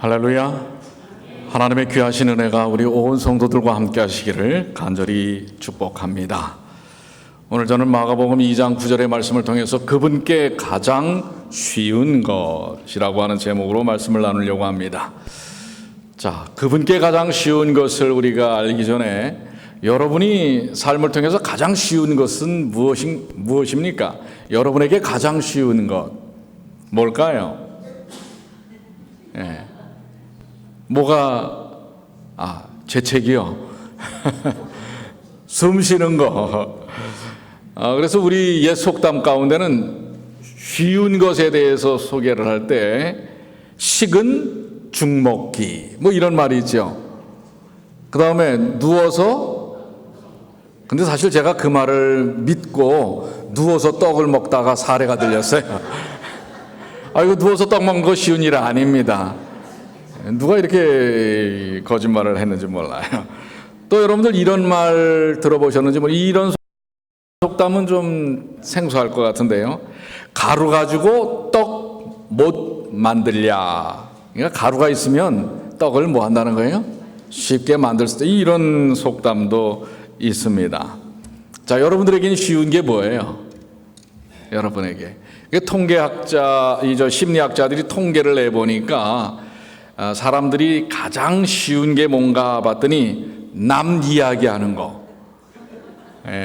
할렐루야. 하나님의 귀하신 은혜가 우리 온 성도들과 함께 하시기를 간절히 축복합니다. 오늘 저는 마가복음 2장 9절의 말씀을 통해서 그분께 가장 쉬운 것이라고 하는 제목으로 말씀을 나누려고 합니다. 자, 그분께 가장 쉬운 것을 우리가 알기 전에 여러분이 삶을 통해서 가장 쉬운 것은 무엇입니까? 여러분에게 가장 쉬운 것 뭘까요? 재채기요. 숨 쉬는 거. 그래서 우리 옛 속담 가운데는 쉬운 것에 대해서 소개를 할 때 식은 죽 먹기 뭐 이런 말이 있죠. 그 다음에 누워서, 근데 사실 제가 그 말을 믿고 누워서 떡을 먹다가 사례가 들렸어요. 이거 누워서 떡 먹는 거 쉬운 일 아닙니다. 누가 이렇게 거짓말을 했는지 몰라요. 또 여러분들 이런 말 들어보셨는지 이런 속담은 좀 생소할 것 같은데요. 가루 가지고 떡 못 만들랴. 그러니까 가루가 있으면 떡을 뭐 한다는 거예요? 쉽게 만들 수 있다. 이런 속담도 있습니다. 자, 여러분들에게는 쉬운 게 뭐예요? 여러분에게. 심리학자들이 통계를 내보니까 사람들이 가장 쉬운 게 뭔가 봤더니 남 이야기하는 거.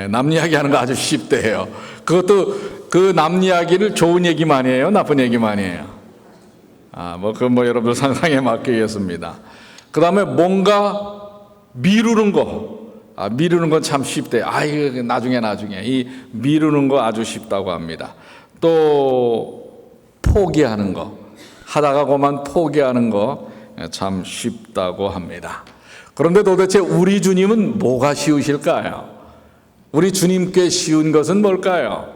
남 이야기하는 거 아주 쉽대요. 그것도 그 남 이야기를 좋은 얘기만 해요? 나쁜 얘기만 해요? 여러분들 상상에 맡기겠습니다. 그 다음에 뭔가 미루는 거. 미루는 건 참 쉽대요. 이거 나중에. 이 미루는 거 아주 쉽다고 합니다. 또 포기하는 거. 하다가 그만 포기하는 거 참 쉽다고 합니다. 그런데 도대체 우리 주님은 뭐가 쉬우실까요? 우리 주님께 쉬운 것은 뭘까요?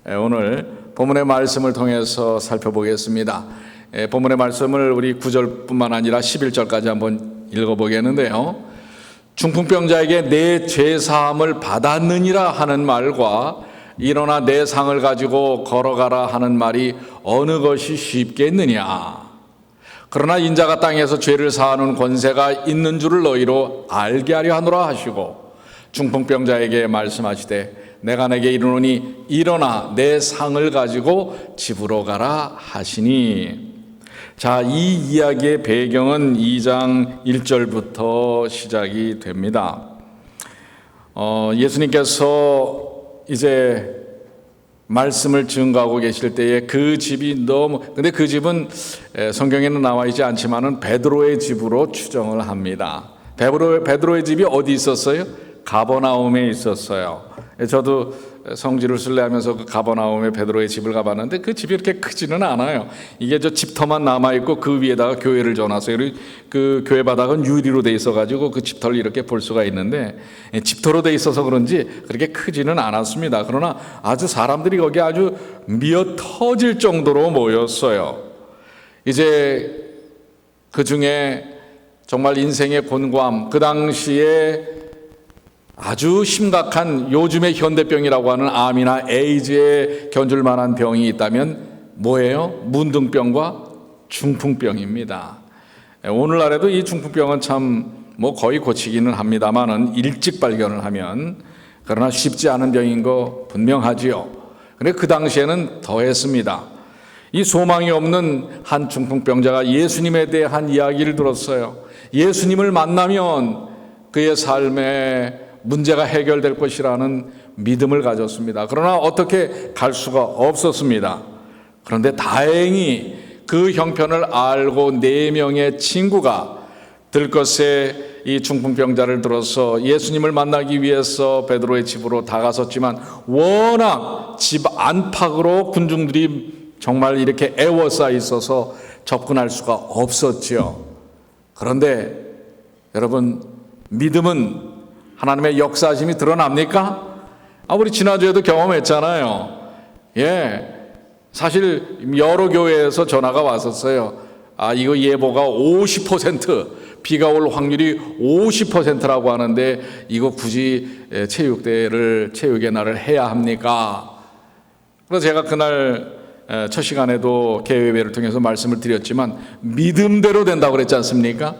오늘 본문의 말씀을 통해서 살펴보겠습니다. 본문의 말씀을 우리 9절뿐만 아니라 11절까지 한번 읽어보겠는데요. 중풍병자에게 내 죄사함을 받았느니라 하는 말과 일어나 내 상을 가지고 걸어가라 하는 말이 어느 것이 쉽겠느냐. 그러나 인자가 땅에서 죄를 사하는 권세가 있는 줄을 너희로 알게 하려 하노라 하시고 중풍병자에게 말씀하시되 내가 내게 이르노니 일어나 내 상을 가지고 집으로 가라 하시니. 자, 이 이야기의 배경은 2장 1절부터 시작이 됩니다. 예수님께서 이제 말씀을 증거하고 계실 때에 그 집이 근데 그 집은 성경에는 나와 있지 않지만은 베드로의 집으로 추정을 합니다. 베드로의 집이 어디 있었어요? 가버나움에 있었어요. 저도 성지를 순례하면서 그 가버나움에 베드로의 집을 가봤는데 그 집이 이렇게 크지는 않아요. 이게 저 집터만 남아있고 그 위에다가 교회를 지어놨어요. 그 교회 바닥은 유리로 돼 있어가지고 그 집터를 이렇게 볼 수가 있는데 집터로 돼 있어서 그런지 그렇게 크지는 않았습니다. 그러나 아주 사람들이 거기 아주 미어 터질 정도로 모였어요. 이제 그 중에 정말 인생의 곤고함, 그 당시에 아주 심각한 요즘의 현대병이라고 하는 암이나 에이즈에 견줄 만한 병이 있다면 뭐예요? 문둥병과 중풍병입니다. 오늘날에도 이 중풍병은 참 거의 고치기는 합니다만은 일찍 발견을 하면, 그러나 쉽지 않은 병인 거 분명하지요. 그런데 그 당시에는 더했습니다. 이 소망이 없는 한 중풍병자가 예수님에 대한 이야기를 들었어요. 예수님을 만나면 그의 삶에 문제가 해결될 것이라는 믿음을 가졌습니다. 그러나 어떻게 갈 수가 없었습니다. 그런데 다행히 그 형편을 알고 4명의 친구가 들것에 이 중풍병자를 들어서 예수님을 만나기 위해서 베드로의 집으로 다가섰지만 워낙 집 안팎으로 군중들이 정말 이렇게 에워싸 있어서 접근할 수가 없었지요. 그런데 여러분, 믿음은 하나님의 역사심이 드러납니까? 우리 지난주에도 경험했잖아요. 사실 여러 교회에서 전화가 왔었어요. 이거 예보가 50%, 비가 올 확률이 50%라고 하는데 이거 굳이 체육의 날을 해야 합니까? 그래서 제가 그날 첫 시간에도 개회를 통해서 말씀을 드렸지만 믿음대로 된다고 그랬지 않습니까?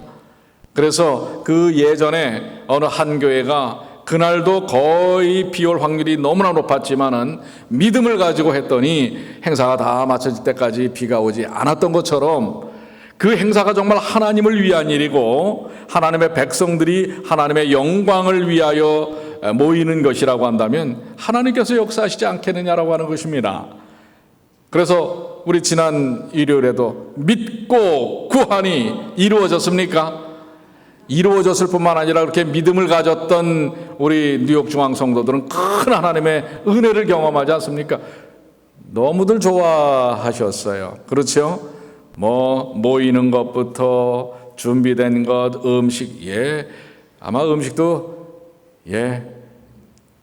그래서 그 예전에 어느 한 교회가 그날도 거의 비 올 확률이 너무나 높았지만은 믿음을 가지고 했더니 행사가 다 마쳐질 때까지 비가 오지 않았던 것처럼 그 행사가 정말 하나님을 위한 일이고 하나님의 백성들이 하나님의 영광을 위하여 모이는 것이라고 한다면 하나님께서 역사하시지 않겠느냐라고 하는 것입니다. 그래서 우리 지난 일요일에도 믿고 구하니 이루어졌습니까? 이루어졌을 뿐만 아니라 그렇게 믿음을 가졌던 우리 뉴욕 중앙 성도들은 큰 하나님의 은혜를 경험하지 않습니까? 너무들 좋아하셨어요. 그렇죠? 모이는 것부터 준비된 것, 음식, 아마 음식도,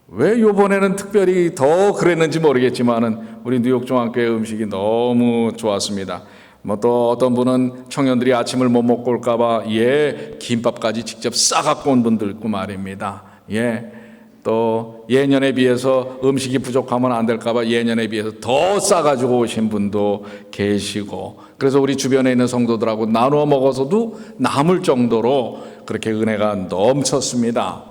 왜 요번에는 특별히 더 그랬는지 모르겠지만은 우리 뉴욕 중앙교회 음식이 너무 좋았습니다. 또 어떤 분은 청년들이 아침을 못 먹고 올까봐 김밥까지 직접 싸갖고 온 분도 있고 말입니다. 또 예년에 비해서 음식이 부족하면 안 될까봐 예년에 비해서 더 싸가지고 오신 분도 계시고, 그래서 우리 주변에 있는 성도들하고 나누어 먹어서도 남을 정도로 그렇게 은혜가 넘쳤습니다.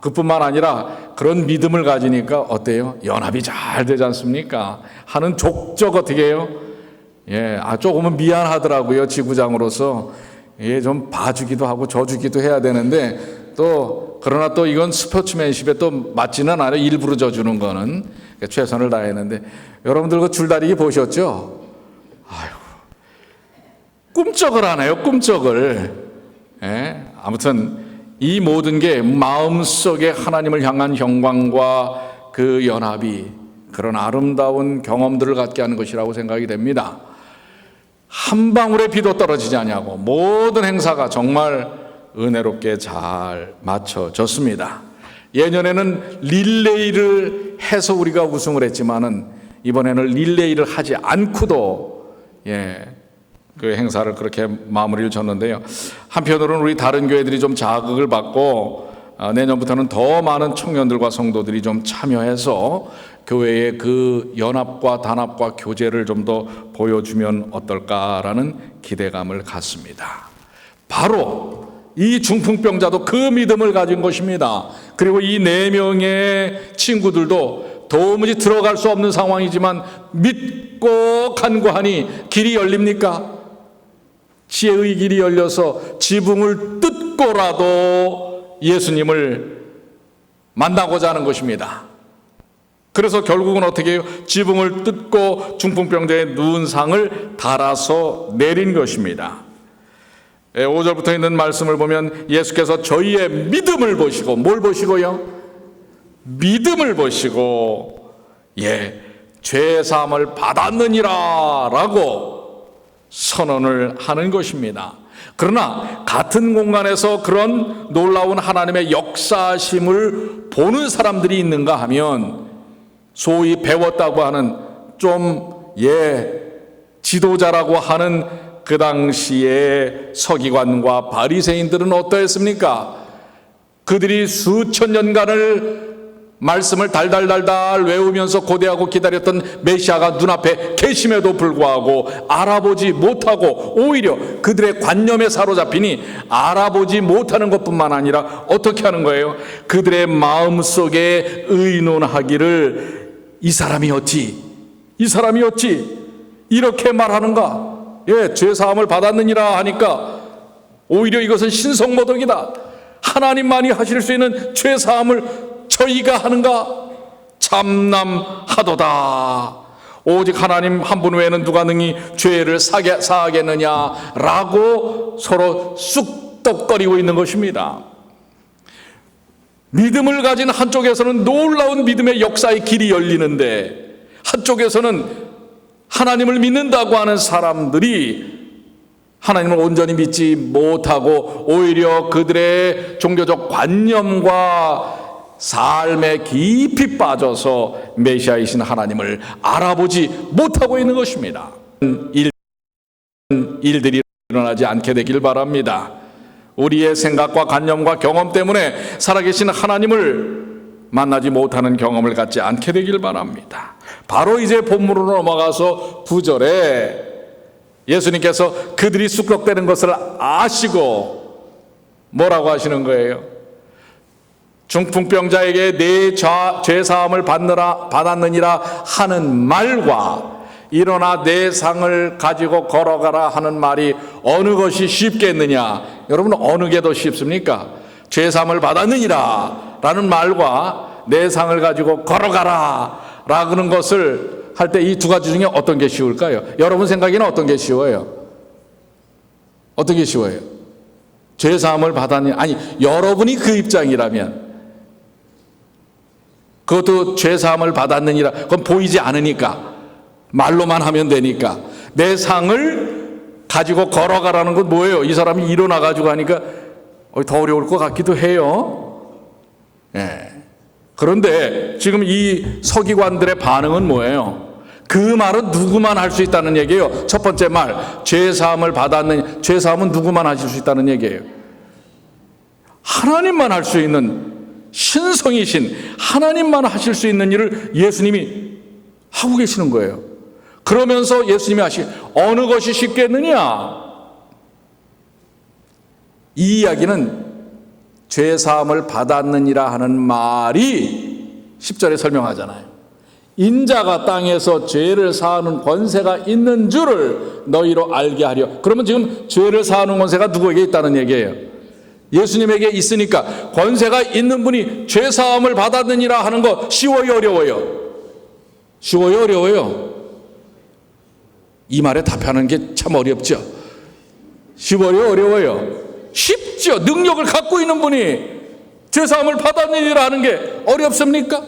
그뿐만 아니라 그런 믿음을 가지니까 어때요? 연합이 잘 되지 않습니까? 하는 족적 어떻게 해요? 조금은 미안하더라고요. 지구장으로서 좀 봐주기도 하고 져주기도 해야 되는데 그러나 또 이건 스포츠맨십에 또 맞지는 않아요. 일부러 져주는 거는 최선을 다했는데, 여러분들 그 줄다리기 보셨죠? 꿈쩍을 하네요. 꿈쩍을. 아무튼 이 모든 게 마음속에 하나님을 향한 영광과 그 연합이 그런 아름다운 경험들을 갖게 하는 것이라고 생각이 됩니다. 한 방울의 비도 떨어지지 않냐고 모든 행사가 정말 은혜롭게 잘 맞춰졌습니다. 예년에는 릴레이를 해서 우리가 우승을 했지만은 이번에는 릴레이를 하지 않고도 그 행사를 그렇게 마무리를 졌는데요. 한편으로는 우리 다른 교회들이 좀 자극을 받고 내년부터는 더 많은 청년들과 성도들이 좀 참여해서 교회의 그 연합과 단합과 교제를 좀 더 보여주면 어떨까라는 기대감을 갖습니다. 바로 이 중풍병자도 그 믿음을 가진 것입니다. 그리고 이 4명의 친구들도 도무지 들어갈 수 없는 상황이지만 믿고 간구하니 길이 열립니까? 지혜의 길이 열려서 지붕을 뜯고라도 예수님을 만나고자 하는 것입니다. 그래서 결국은 어떻게 해요? 지붕을 뜯고 중풍병자의 누운 상을 달아서 내린 것입니다. 5절부터 있는 말씀을 보면 예수께서 저희의 믿음을 보시고, 뭘 보시고요? 믿음을 보시고 죄 사함을 받았느니라 라고 선언을 하는 것입니다. 그러나 같은 공간에서 그런 놀라운 하나님의 역사심을 보는 사람들이 있는가 하면 소위 배웠다고 하는 지도자라고 하는 그 당시에 서기관과 바리새인들은 어떠했습니까? 그들이 수천 년간을 말씀을 달달달달 외우면서 고대하고 기다렸던 메시아가 눈앞에 계심에도 불구하고 알아보지 못하고 오히려 그들의 관념에 사로잡히니 알아보지 못하는 것뿐만 아니라 어떻게 하는 거예요? 그들의 마음속에 의논하기를 이 사람이 어찌 이렇게 말하는가? 죄사함을 받았느니라 하니까 오히려 이것은 신성모독이다. 하나님만이 하실 수 있는 죄사함을 저희가 하는가? 참남하도다. 오직 하나님 한 분 외에는 누가 능히 죄를 사하겠느냐라고 서로 쑥덕거리고 있는 것입니다. 믿음을 가진 한쪽에서는 놀라운 믿음의 역사의 길이 열리는데, 한쪽에서는 하나님을 믿는다고 하는 사람들이 하나님을 온전히 믿지 못하고 오히려 그들의 종교적 관념과 삶에 깊이 빠져서 메시아이신 하나님을 알아보지 못하고 있는 것입니다. 일들이 일어나지 않게 되길 바랍니다. 우리의 생각과 관념과 경험 때문에 살아계신 하나님을 만나지 못하는 경험을 갖지 않게 되길 바랍니다. 바로 이제 본문으로 넘어가서 9절에 예수님께서 그들이 쑥덕대는 것을 아시고 뭐라고 하시는 거예요? 중풍병자에게 내 죄사함을 받았느니라 하는 말과 일어나 내 상을 가지고 걸어가라 하는 말이 어느 것이 쉽겠느냐? 여러분, 어느 게 더 쉽습니까? 죄사함을 받았느니라 라는 말과 내 상을 가지고 걸어가라 라는 것을 할 때 이 두 가지 중에 어떤 게 쉬울까요? 여러분 생각에는 어떤 게 쉬워요? 어떤 게 쉬워요? 죄사함을 받았느냐? 아니, 여러분이 그 입장이라면 그것도 죄사함을 받았느니라, 그건 보이지 않으니까 말로만 하면 되니까. 내 상을 가지고 걸어가라는 건 뭐예요? 이 사람이 일어나 가지고 하니까 더 어려울 것 같기도 해요. 예. 그런데 지금 이 서기관들의 반응은 뭐예요? 그 말은 누구만 할 수 있다는 얘기예요. 첫 번째 말, 죄사함을 받았느냐. 죄사함은 누구만 하실 수 있다는 얘기예요. 하나님만 할 수 있는, 신성이신 하나님만 하실 수 있는 일을 예수님이 하고 계시는 거예요. 그러면서 예수님이 어느 것이 쉽겠느냐? 이 이야기는 죄사함을 받았느니라 하는 말이 10절에 설명하잖아요. 인자가 땅에서 죄를 사하는 권세가 있는 줄을 너희로 알게 하려. 그러면 지금 죄를 사하는 권세가 누구에게 있다는 얘기예요? 예수님에게 있으니까 권세가 있는 분이 죄사함을 받았느니라 하는 거 쉬워요, 어려워요? 쉬워요, 어려워요? 이 말에 답하는 게 참 어렵죠. 쉬워요, 어려워요? 쉽죠. 능력을 갖고 있는 분이 죄사함을 받았느니라 하는 게 어렵습니까?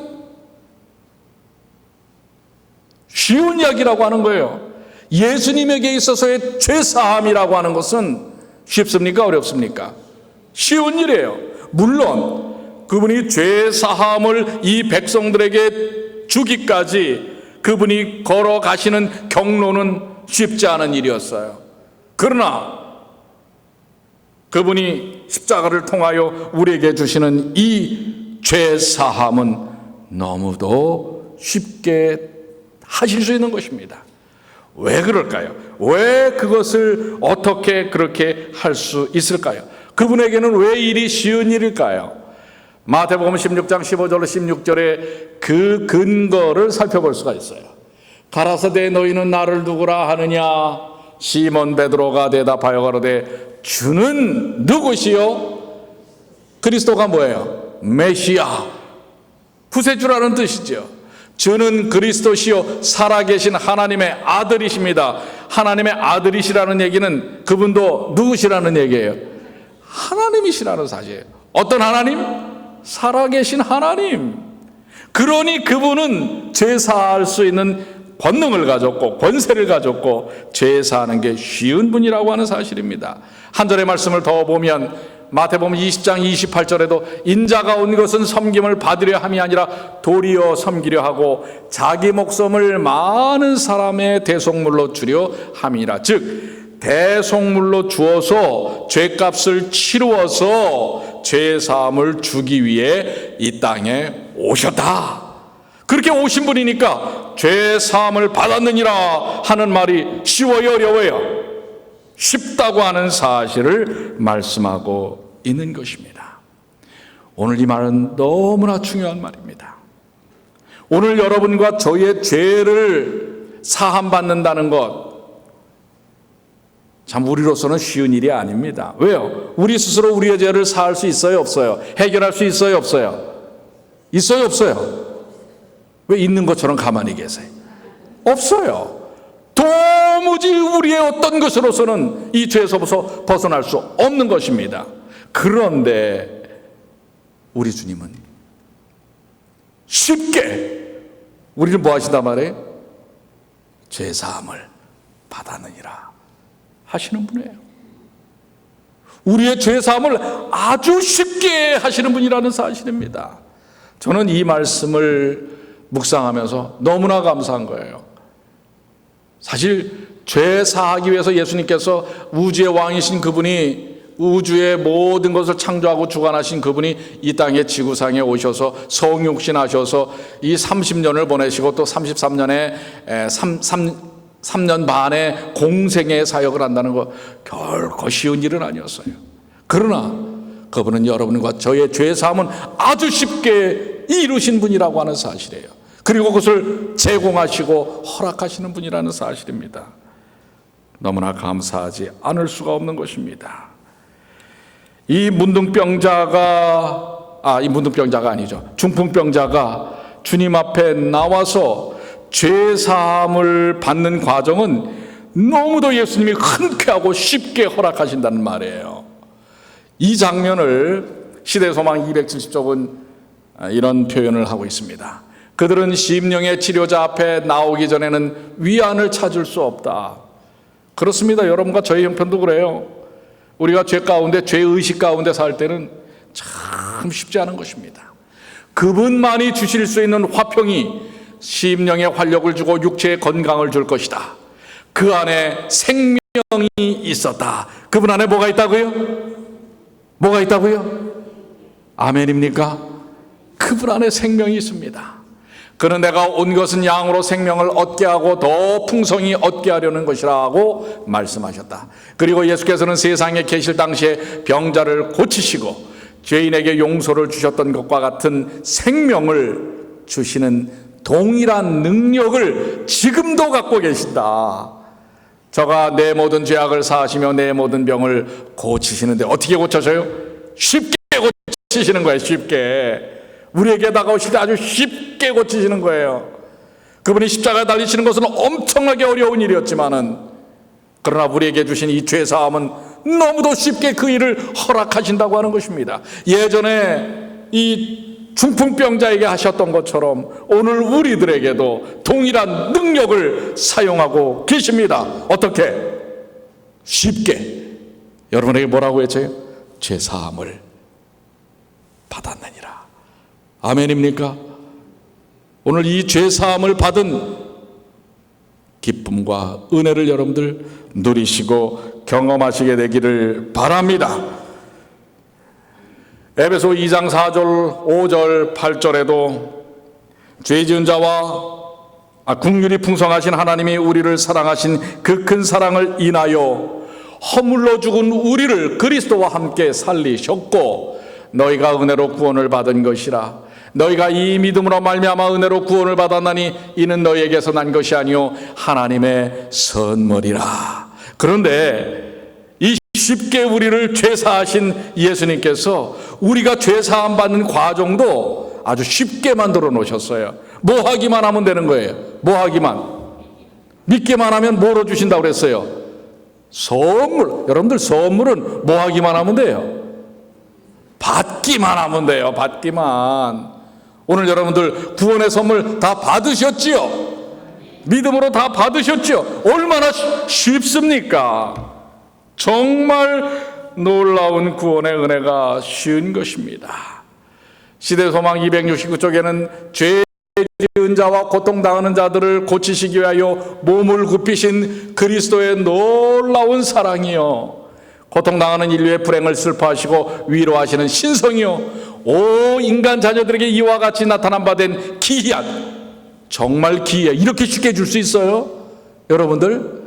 쉬운 이야기라고 하는 거예요. 예수님에게 있어서의 죄사함이라고 하는 것은 쉽습니까, 어렵습니까? 쉬운 일이에요. 물론 그분이 죄사함을 이 백성들에게 주기까지 그분이 걸어가시는 경로는 쉽지 않은 일이었어요. 그러나 그분이 십자가를 통하여 우리에게 주시는 이 죄사함은 너무도 쉽게 하실 수 있는 것입니다. 왜 그럴까요? 왜 그것을 어떻게 그렇게 할 수 있을까요? 그분에게는 왜 일이 쉬운 일일까요? 마태복음 16장 15절로 16절에 그 근거를 살펴볼 수가 있어요. 가라사대 너희는 나를 누구라 하느냐? 시몬 베드로가 대답하여 가로되 주는 누구시요? 그리스도가 뭐예요? 메시아, 구세주라는 뜻이죠. 주는 그리스도시요 살아계신 하나님의 아들이십니다. 하나님의 아들이시라는 얘기는 그분도 누구시라는 얘기예요? 하나님이시라는 사실이에요. 어떤 하나님? 살아계신 하나님. 그러니 그분은 죄사할 수 있는 권능을 가졌고 권세를 가졌고 죄사하는 게 쉬운 분이라고 하는 사실입니다. 한 절의 말씀을 더 보면 마태복음 20장 28절에도 인자가 온 것은 섬김을 받으려 함이 아니라 도리어 섬기려 하고 자기 목숨을 많은 사람의 대속물로 주려 함이라. 즉 대속물로 주어서 죄값을 치루어서 죄사함을 주기 위해 이 땅에 오셨다. 그렇게 오신 분이니까 죄사함을 받았느니라 하는 말이 쉬워요, 어려워요? 쉽다고 하는 사실을 말씀하고 있는 것입니다. 오늘 이 말은 너무나 중요한 말입니다. 오늘 여러분과 저의 죄를 사함받는다는 것, 참 우리로서는 쉬운 일이 아닙니다. 왜요? 우리 스스로 우리의 죄를 사할 수 있어요, 없어요? 해결할 수 있어요, 없어요? 있어요, 없어요? 왜 있는 것처럼 가만히 계세요? 없어요. 도무지 우리의 어떤 것으로서는 이 죄에서 벗어날 수 없는 것입니다. 그런데 우리 주님은 쉽게 우리를 뭐 하신단 말이에요? 죄사함을 받았느니라 하시는 분이에요. 우리의 죄사함을 아주 쉽게 하시는 분이라는 사실입니다. 저는 이 말씀을 묵상하면서 너무나 감사한 거예요. 사실 죄 사하기 위해서 예수님께서 우주의 왕이신 그분이 우주의 모든 것을 창조하고 주관하신 그분이 이 땅의 지구상에 오셔서 성육신하셔서 이 30년을 보내시고 또 33년에 3년 반의 공생의 사역을 한다는 거 결코 쉬운 일은 아니었어요. 그러나 그분은 여러분과 저의 죄사함은 아주 쉽게 이루신 분이라고 하는 사실이에요. 그리고 그것을 제공하시고 허락하시는 분이라는 사실입니다. 너무나 감사하지 않을 수가 없는 것입니다. 이 문둥병자가 아니죠. 중풍병자가 주님 앞에 나와서 죄사함을 받는 과정은 너무도 예수님이 흔쾌하고 쉽게 허락하신다는 말이에요. 이 장면을 시대소망 270쪽은 이런 표현을 하고 있습니다. 그들은 심령의 치료자 앞에 나오기 전에는 위안을 찾을 수 없다. 그렇습니다. 여러분과 저희 형편도 그래요. 우리가 죄 가운데, 죄의식 가운데 살 때는 참 쉽지 않은 것입니다. 그분만이 주실 수 있는 화평이 심령에 활력을 주고 육체에 건강을 줄 것이다. 그 안에 생명이 있었다. 그분 안에 뭐가 있다고요? 뭐가 있다고요? 아멘입니까? 그분 안에 생명이 있습니다. 그는 내가 온 것은 양으로 생명을 얻게 하고 더 풍성히 얻게 하려는 것이라고 말씀하셨다. 그리고 예수께서는 세상에 계실 당시에 병자를 고치시고 죄인에게 용서를 주셨던 것과 같은 생명을 주시는 동일한 능력을 지금도 갖고 계신다. 저가 내 모든 죄악을 사하시며 내 모든 병을 고치시는데 어떻게 고쳐져요? 쉽게 고치시는 거예요. 쉽게. 우리에게 다가오실 때 아주 쉽게 고치시는 거예요. 그분이 십자가에 달리시는 것은 엄청나게 어려운 일이었지만은, 그러나 우리에게 주신 이 죄사함은 너무도 쉽게 그 일을 허락하신다고 하는 것입니다. 예전에 이 중풍병자에게 하셨던 것처럼 오늘 우리들에게도 동일한 능력을 사용하고 계십니다. 어떻게? 쉽게. 여러분에게 뭐라고 했어요? 죄사함을 받았느니라. 아멘입니까? 오늘 이 죄사함을 받은 기쁨과 은혜를 여러분들 누리시고 경험하시게 되기를 바랍니다. 에베소 2장 4절, 5절, 8절에도 죄 지은 자와 긍휼이 풍성하신 하나님이 우리를 사랑하신 그 큰 사랑을 인하여 허물로 죽은 우리를 그리스도와 함께 살리셨고 너희가 은혜로 구원을 받은 것이라. 너희가 이 믿음으로 말미암아 은혜로 구원을 받았나니 이는 너희에게서 난 것이 아니요 하나님의 선물이라. 그런데 이 쉽게 우리를 죄사하신 예수님께서 우리가 죄사함 받는 과정도 아주 쉽게 만들어 놓으셨어요. 뭐 하기만 하면 되는 거예요. 뭐 하기만. 믿기만 하면 뭐로 주신다고 그랬어요? 선물. 여러분들 선물은 뭐 하기만 하면 돼요? 받기만 하면 돼요. 받기만. 오늘 여러분들 구원의 선물 다 받으셨지요? 믿음으로 다 받으셨지요? 얼마나 쉽습니까? 정말 놀라운 구원의 은혜가 쉬운 것입니다. 시대소망 269쪽에는 죄 지은 자와 고통당하는 자들을 고치시기 위하여 몸을 굽히신 그리스도의 놀라운 사랑이요, 고통당하는 인류의 불행을 슬퍼하시고 위로하시는 신성이요, 오 인간 자녀들에게 이와 같이 나타난 바 된 기이한, 정말 기이해. 이렇게 쉽게 줄 수 있어요? 여러분들?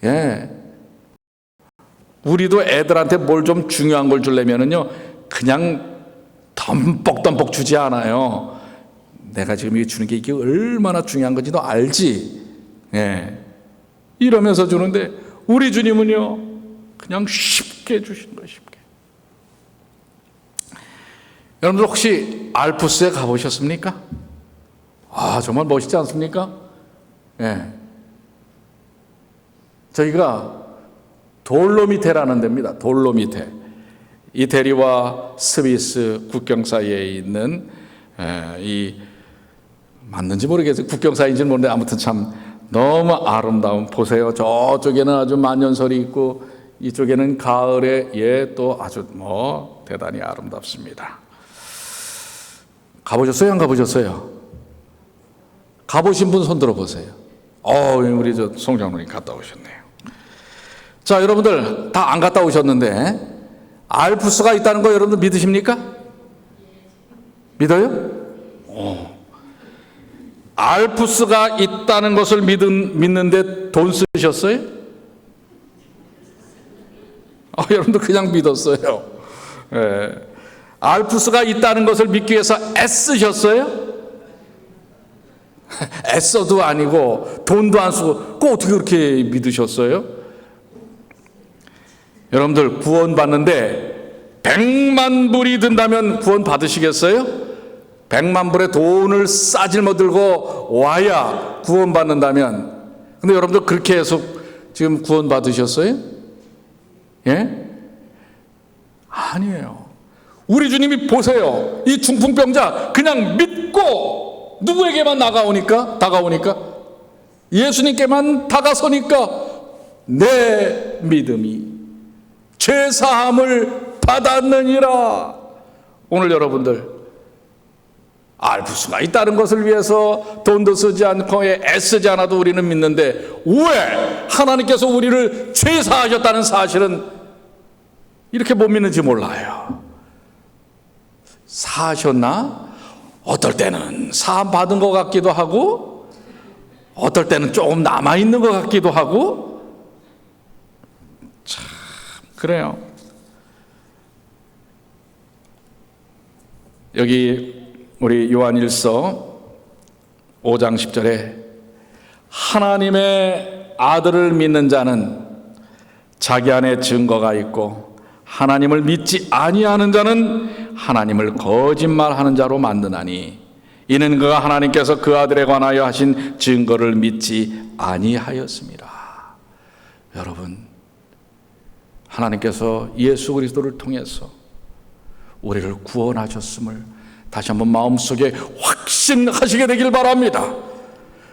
예. 우리도 애들한테 뭘 좀 중요한 걸 주려면은요, 그냥 덤뻑덤뻑 주지 않아요. 내가 지금 이거 주는 게 이게 얼마나 중요한 건지 너 알지? 예. 이러면서 주는데 우리 주님은요, 그냥 쉽게 주시는 거예요, 쉽게. 여러분들 혹시 알프스에 가보셨습니까? 아, 정말 멋있지 않습니까? 예. 저희가 돌로미테라는 데입니다. 돌로미테. 이태리와 스위스 국경 사이에 있는 이 맞는지 모르겠어요. 국경 사이인지는 모르는데 아무튼 참 너무 아름다운, 보세요. 저쪽에는 아주 만년설이 있고 이쪽에는 가을에 또 아주 대단히 아름답습니다. 가보셨어요? 안 가보셨어요? 가보신 분 손 들어보세요. 우리 송 장로님 갔다 오셨네요. 자, 여러분들 다 안 갔다 오셨는데 알프스가 있다는 거 여러분들 믿으십니까? 믿어요? 알프스가 있다는 것을 믿는데 돈 쓰셨어요? 여러분들 그냥 믿었어요. 예. 알프스가 있다는 것을 믿기 위해서 애쓰셨어요? 애써도 아니고 돈도 안 쓰고 꼭 어떻게 그렇게 믿으셨어요? 여러분들 구원 받는데 100만 불이 든다면 구원 받으시겠어요? 100만 불의 돈을 싸질러 들고 와야 구원 받는다면. 근데 여러분들 그렇게 해서 지금 구원 받으셨어요? 예? 아니에요. 우리 주님이 보세요. 이 중풍병자 그냥 믿고 누구에게만 다가오니까 예수님께만 다가서니까 내 믿음이 죄사함을 받았느니라. 오늘 여러분들 알프스가 있다는 것을 위해서 돈도 쓰지 않고 애쓰지 않아도 우리는 믿는데 왜 하나님께서 우리를 죄사하셨다는 사실은 이렇게 못 믿는지 몰라요. 사하셨나? 어떨 때는 사함 받은 것 같기도 하고 어떨 때는 조금 남아있는 것 같기도 하고 참 그래요. 여기 우리 요한일서 5장 10절에 하나님의 아들을 믿는 자는 자기 안에 증거가 있고 하나님을 믿지 아니하는 자는 하나님을 거짓말하는 자로 만드나니 이는 그가 하나님께서 그 아들에 관하여 하신 증거를 믿지 아니하였습니다. 여러분, 하나님께서 예수 그리스도를 통해서 우리를 구원하셨음을 다시 한번 마음속에 확신하시게 되길 바랍니다.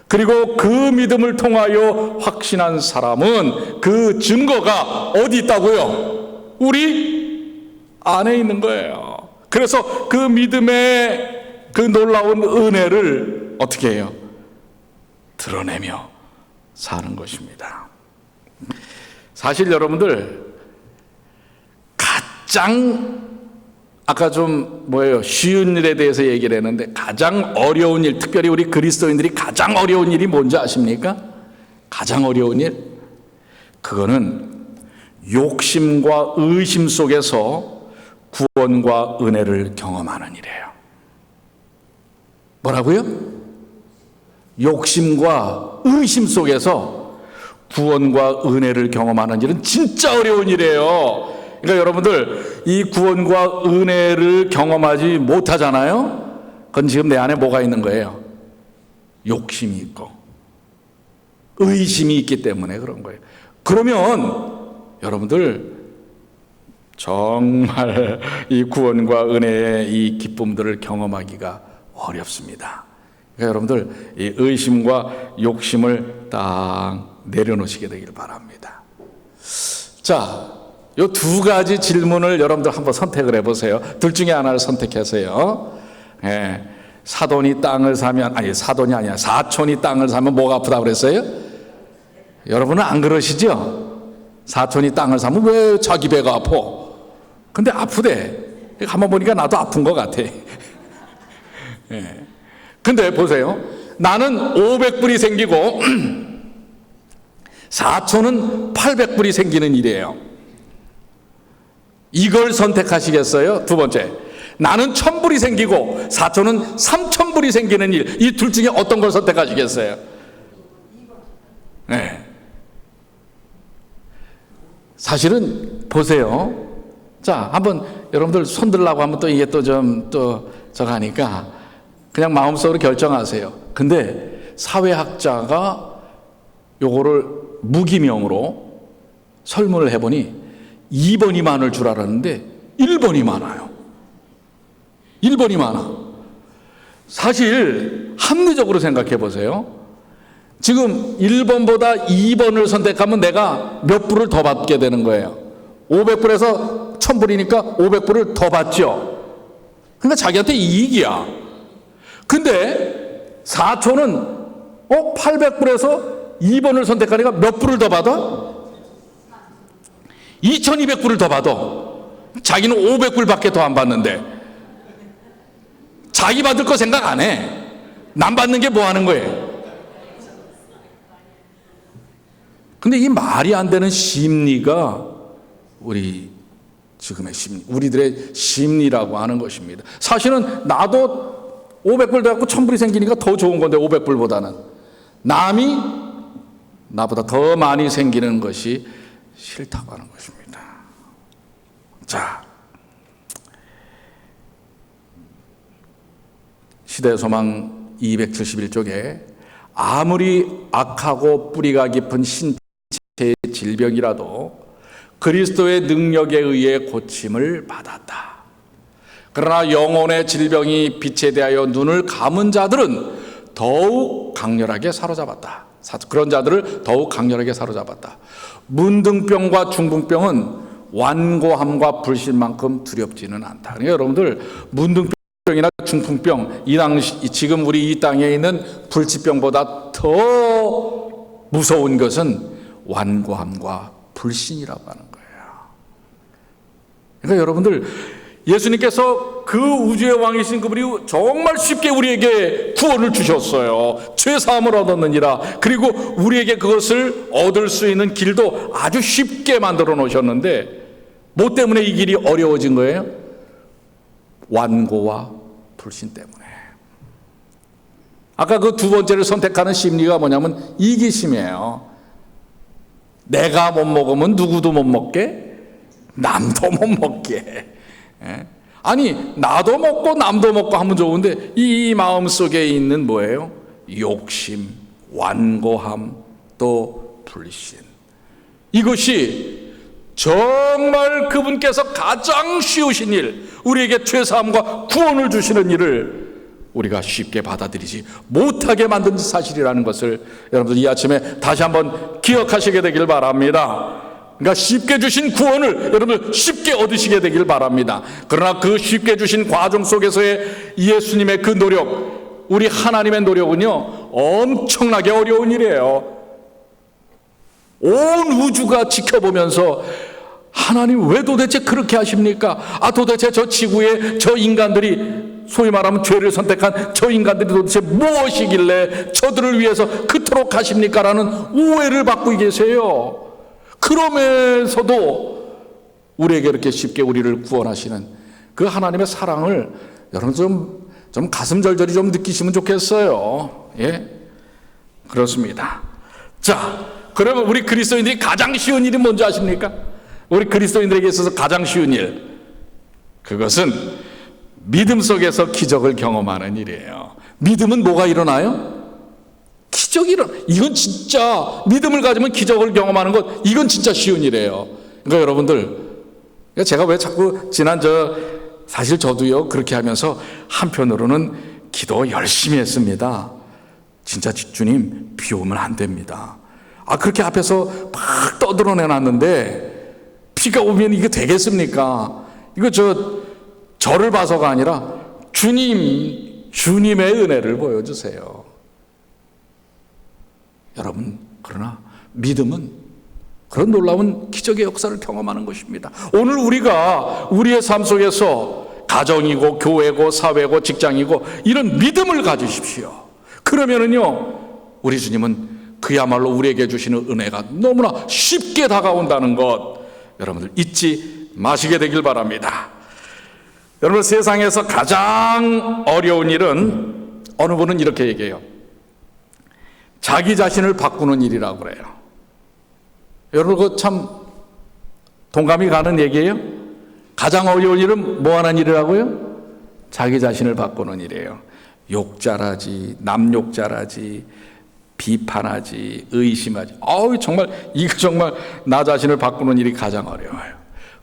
그리고 그 믿음을 통하여 확신한 사람은 그 증거가 어디 있다고요? 우리 안에 있는 거예요. 그래서 그 믿음의 그 놀라운 은혜를 어떻게 해요? 드러내며 사는 것입니다. 사실 여러분들 가장 아까 좀 쉬운 일에 대해서 얘기를 했는데 가장 어려운 일, 특별히 우리 그리스도인들이 가장 어려운 일이 뭔지 아십니까? 가장 어려운 일? 그거는 욕심과 의심 속에서 구원과 은혜를 경험하는 일이에요. 뭐라고요? 욕심과 의심 속에서 구원과 은혜를 경험하는 일은 진짜 어려운 일이에요. 그러니까 여러분들 이 구원과 은혜를 경험하지 못하잖아요. 그건 지금 내 안에 뭐가 있는 거예요? 욕심이 있고 의심이 있기 때문에 그런 거예요. 그러면 여러분들 정말 이 구원과 은혜의 이 기쁨들을 경험하기가 어렵습니다. 그러니까 여러분들 이 의심과 욕심을 딱 내려놓으시게 되길 바랍니다. 자, 이 두 가지 질문을 여러분들 한번 선택을 해보세요. 둘 중에 하나를 선택하세요. 예, 사돈이 땅을 사면, 사돈이 아니야. 사촌이 땅을 사면 뭐가 아프다고 그랬어요? 여러분은 안 그러시죠? 사촌이 땅을 사면 왜 자기 배가 아파? 근데 아프대. 한번 보니까 나도 아픈 것 같아. 예. 근데 보세요. 나는 500불이 생기고 사촌은 800불이 생기는 일이에요. 이걸 선택하시겠어요? 두 번째, 나는 1000불이 생기고 사촌은 3000불이 생기는 일, 이 둘 중에 어떤 걸 선택하시겠어요? 네. 사실은 보세요. 자, 한번 여러분들 손 들라고 하면 또 이게 또 저거 하니까 그냥 마음속으로 결정하세요. 근데 사회학자가 요거를 무기명으로 설문을 해보니 2번이 많을 줄 알았는데 1번이 많아요. 1번이 많아. 사실 합리적으로 생각해 보세요. 지금 1번보다 2번을 선택하면 내가 몇 불을 더 받게 되는 거예요. 500불에서 1000불이니까 500불을 더 받죠. 그러니까 자기한테 이익이야. 근데 사촌은 800불에서 2번을 선택하니까 몇 불을 더 받아? 2200불을 더 받아. 자기는 500불밖에 더 안 받는데 자기 받을 거 생각 안 해. 남 받는 게 뭐 하는 거예요? 근데 이 말이 안 되는 심리가 우리 지금의 심리, 우리들의 심리라고 하는 것입니다. 사실은 나도 500불 더 갖고 1000불이 생기니까 더 좋은 건데 500불보다는 남이 나보다 더 많이 생기는 것이 싫다고 하는 것입니다. 자, 시대소망 271쪽에 아무리 악하고 뿌리가 깊은 신체의 질병이라도 그리스도의 능력에 의해 고침을 받았다. 그러나 영혼의 질병이 빛에 대하여 눈을 감은 자들은 더욱 강렬하게 사로잡았다. 그런 자들을 더욱 강렬하게 사로잡았다. 문둥병과 중풍병은 완고함과 불신만큼 두렵지는 않다. 그러니까 여러분들 문둥병이나 중풍병, 이 당시 지금 우리 이 땅에 있는 불치병보다 더 무서운 것은 완고함과 불신이라고 하는 거예요. 그러니까 여러분들 예수님께서 그 우주의 왕이신 그분이 정말 쉽게 우리에게 구원을 주셨어요. 죄사함을 얻었느니라. 그리고 우리에게 그것을 얻을 수 있는 길도 아주 쉽게 만들어 놓으셨는데 뭐 때문에 이 길이 어려워진 거예요? 완고와 불신 때문에. 아까 그 두 번째를 선택하는 심리가 뭐냐면 이기심이에요. 내가 못 먹으면 누구도 못 먹게, 남도 못 먹게. 아니 나도 먹고 남도 먹고 하면 좋은데 이 마음속에 있는 뭐예요? 욕심, 완고함, 또 불신. 이것이 정말 그분께서 가장 쉬우신 일, 우리에게 죄사함과 구원을 주시는 일을 우리가 쉽게 받아들이지 못하게 만든 사실이라는 것을 여러분들 이 아침에 다시 한번 기억하시게 되길 바랍니다. 그러니까 쉽게 주신 구원을 여러분 쉽게 얻으시게 되길 바랍니다. 그러나 그 쉽게 주신 과정 속에서의 예수님의 그 노력, 우리 하나님의 노력은요 엄청나게 어려운 일이에요. 온 우주가 지켜보면서 하나님 왜 도대체 그렇게 하십니까? 도대체 저 지구에 저 인간들이, 소위 말하면 죄를 선택한 저 인간들이 도대체 무엇이길래 저들을 위해서 그토록 하십니까? 라는 오해를 받고 계세요. 그러면서도 우리에게 이렇게 쉽게 우리를 구원하시는 그 하나님의 사랑을 여러분 좀 가슴 절절히 좀 느끼시면 좋겠어요. 예? 그렇습니다. 자, 그러면 우리 그리스도인들이 가장 쉬운 일이 뭔지 아십니까? 우리 그리스도인들에게 있어서 가장 쉬운 일, 그것은 믿음 속에서 기적을 경험하는 일이에요. 믿음은 뭐가 일어나요? 기적이 일어나. 이건 진짜 믿음을 가지면 기적을 경험하는 것, 이건 진짜 쉬운 일이에요. 그러니까 여러분들, 제가 왜 자꾸 사실 저도요 그렇게 하면서 한편으로는 기도 열심히 했습니다. 진짜 주님 비 오면 안 됩니다. 그렇게 앞에서 막 떠들어내놨는데 비가 오면 이게 되겠습니까? 이거 저를 봐서가 아니라 주님의 은혜를 보여주세요. 여러분, 그러나 믿음은 그런 놀라운 기적의 역사를 경험하는 것입니다. 오늘 우리가 우리의 삶 속에서 가정이고 교회고 사회고 직장이고 이런 믿음을 가지십시오. 그러면은요 우리 주님은 그야말로 우리에게 주시는 은혜가 너무나 쉽게 다가온다는 것, 여러분들 잊지 마시게 되길 바랍니다. 여러분, 세상에서 가장 어려운 일은 어느 분은 이렇게 얘기해요. 자기 자신을 바꾸는 일이라고 그래요. 여러분, 그거 참 동감이 가는 얘기예요. 가장 어려운 일은 뭐 하는 일이라고요? 자기 자신을 바꾸는 일이에요. 욕잘하지, 남 욕잘하지, 비판하지, 의심하지. 이거 정말 나 자신을 바꾸는 일이 가장 어려워요.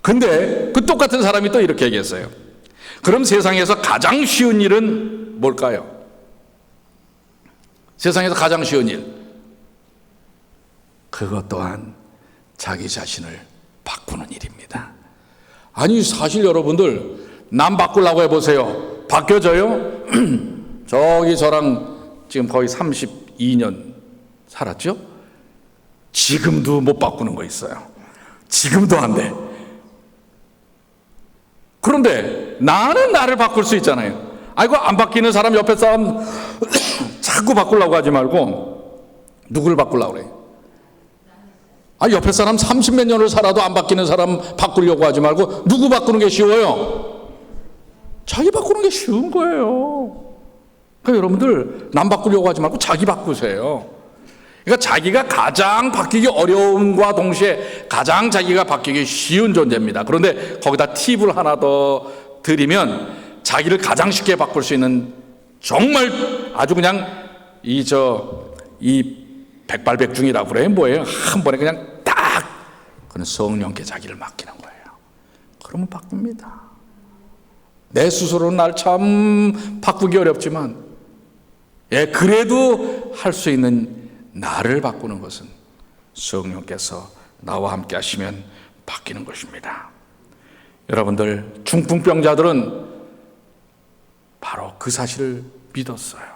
근데 그 똑같은 사람이 또 이렇게 얘기했어요. 그럼 세상에서 가장 쉬운 일은 뭘까요? 세상에서 가장 쉬운 일, 그것 또한 자기 자신을 바꾸는 일입니다. 아니, 사실 여러분들 남 바꾸려고 해보세요. 바뀌어져요? 저랑 지금 거의 32년 살았죠? 지금도 못 바꾸는 거 있어요. 지금도 안 돼. 그런데 나는 나를 바꿀 수 있잖아요. 아이고, 안 바뀌는 사람, 옆에 사람 자꾸 바꾸려고 하지 말고 누굴 바꾸려고 그래? 옆에 사람 30몇 년을 살아도 안 바뀌는 사람 바꾸려고 하지 말고 누구 바꾸는 게 쉬워요? 자기 바꾸는 게 쉬운 거예요. 그러니까 여러분들 남 바꾸려고 하지 말고 자기 바꾸세요. 그러니까 자기가 가장 바뀌기 어려움과 동시에 가장 자기가 바뀌기 쉬운 존재입니다. 그런데 거기다 팁을 하나 더 드리면, 자기를 가장 쉽게 바꿀 수 있는, 정말 아주 그냥 이 백발백중이라고 그래요. 뭐예요? 한 번에 그냥 딱, 그는 성령께 자기를 맡기는 거예요. 그러면 바뀝니다. 내 스스로는 날 참 바꾸기 어렵지만, 그래도 할 수 있는 나를 바꾸는 것은 성령께서 나와 함께 하시면 바뀌는 것입니다. 여러분들, 중풍병자들은 바로 그 사실을 믿었어요.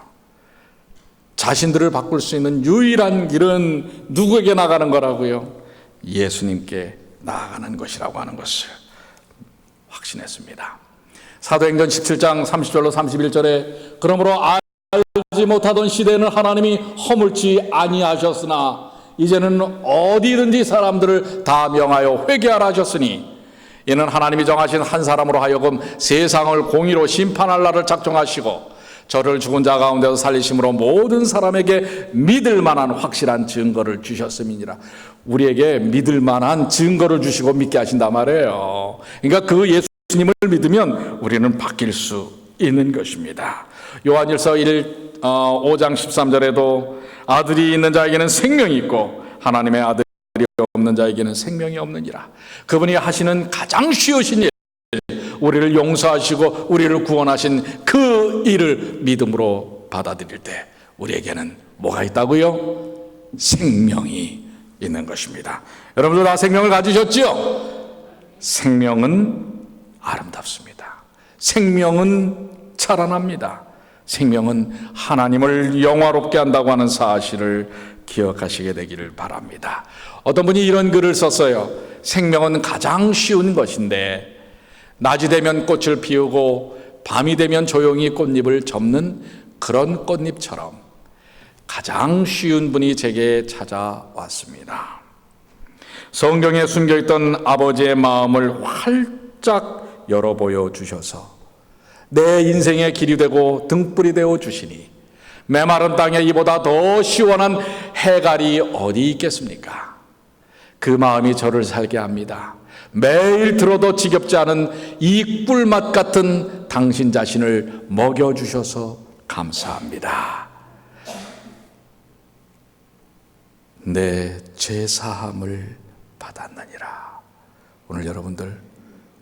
자신들을 바꿀 수 있는 유일한 길은 누구에게 나가는 거라고요? 예수님께 나아가는 것이라고 하는 것을 확신했습니다. 사도행전 17장 30절로 31절에 그러므로 알지 못하던 시대에는 하나님이 허물지 아니하셨으나 이제는 어디든지 사람들을 다 명하여 회개하라 하셨으니 이는 하나님이 정하신 한 사람으로 하여금 세상을 공의로 심판할 날을 작정하시고 저를 죽은 자 가운데서 살리심으로 모든 사람에게 믿을 만한 확실한 증거를 주셨음이니라. 우리에게 믿을 만한 증거를 주시고 믿게 하신단 말이에요. 그러니까 그 예수님을 믿으면 우리는 바뀔 수 있는 것입니다. 요한일서 5장 13절에도 아들이 있는 자에게는 생명이 있고 하나님의 아들이 없는 자에게는 생명이 없느니라. 그분이 하시는 가장 쉬우신 일, 우리를 용서하시고 우리를 구원하신 그 일을 믿음으로 받아들일 때 우리에게는 뭐가 있다고요? 생명이 있는 것입니다. 여러분들 다 생명을 가지셨지요? 생명은 아름답습니다. 생명은 자라납니다. 생명은 하나님을 영화롭게 한다고 하는 사실을 기억하시게 되기를 바랍니다. 어떤 분이 이런 글을 썼어요. 생명은 가장 쉬운 것인데 낮이 되면 꽃을 피우고 밤이 되면 조용히 꽃잎을 접는 그런 꽃잎처럼 가장 쉬운 분이 제게 찾아왔습니다. 성경에 숨겨있던 아버지의 마음을 활짝 열어 보여주셔서 내 인생의 길이 되고 등불이 되어 주시니 메마른 땅에 이보다 더 시원한 해갈이 어디 있겠습니까? 그 마음이 저를 살게 합니다. 매일 들어도 지겹지 않은 이 꿀맛 같은 당신 자신을 먹여주셔서 감사합니다. 내 죄 사함을 받았느니라. 오늘 여러분들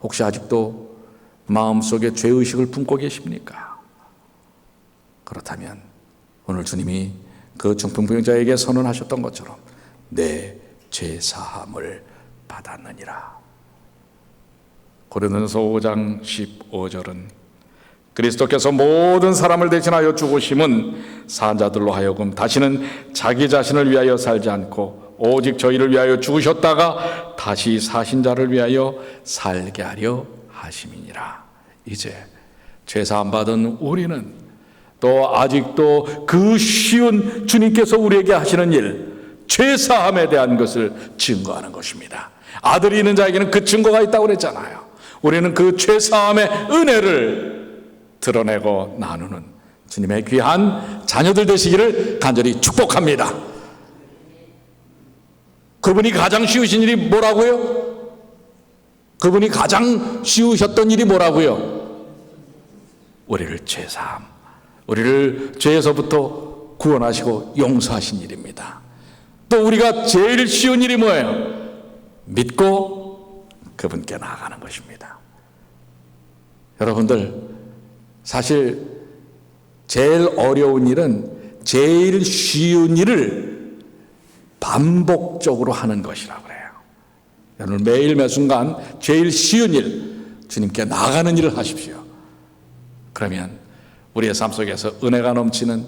혹시 아직도 마음속에 죄의식을 품고 계십니까? 그렇다면 오늘 주님이 그 중풍병자에게 선언하셨던 것처럼 내 죄 사함을 받았느니라. 고린도전서 5장 15절은 그리스도께서 모든 사람을 대신하여 죽으심은 산자들로 하여금 다시는 자기 자신을 위하여 살지 않고 오직 저희를 위하여 죽으셨다가 다시 사신 자를 위하여 살게 하려 하심이니라. 이제 죄사함 받은 우리는 또 아직도 그 쉬운 주님께서 우리에게 하시는 일, 죄사함에 대한 것을 증거하는 것입니다. 아들이 있는 자에게는 그 증거가 있다고 그랬잖아요. 우리는 그 죄사함의 은혜를 드러내고 나누는 주님의 귀한 자녀들 되시기를 간절히 축복합니다. 그분이 가장 쉬우신 일이 뭐라고요? 그분이 가장 쉬우셨던 일이 뭐라고요? 우리를 죄사함, 우리를 죄에서부터 구원하시고 용서하신 일입니다. 또 우리가 제일 쉬운 일이 뭐예요? 믿고 그분께 나아가는 것입니다. 여러분들, 사실 제일 어려운 일은 제일 쉬운 일을 반복적으로 하는 것이라고 그래요. 여러분 매일 매 순간 제일 쉬운 일, 주님께 나아가는 일을 하십시오. 그러면 우리의 삶 속에서 은혜가 넘치는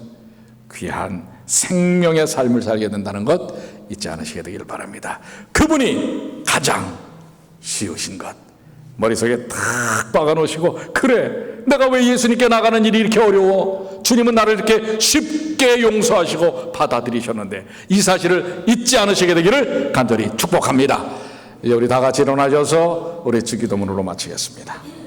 귀한 생명의 삶을 살게 된다는 것 잊지 않으시게 되길 바랍니다. 그분이 가장 쉬우신 것 머릿속에 탁 박아놓으시고, 그래, 내가 왜 예수님께 나가는 일이 이렇게 어려워? 주님은 나를 이렇게 쉽게 용서하시고 받아들이셨는데, 이 사실을 잊지 않으시게 되기를 간절히 축복합니다. 이제 우리 다 같이 일어나셔서 우리 주기도문으로 마치겠습니다.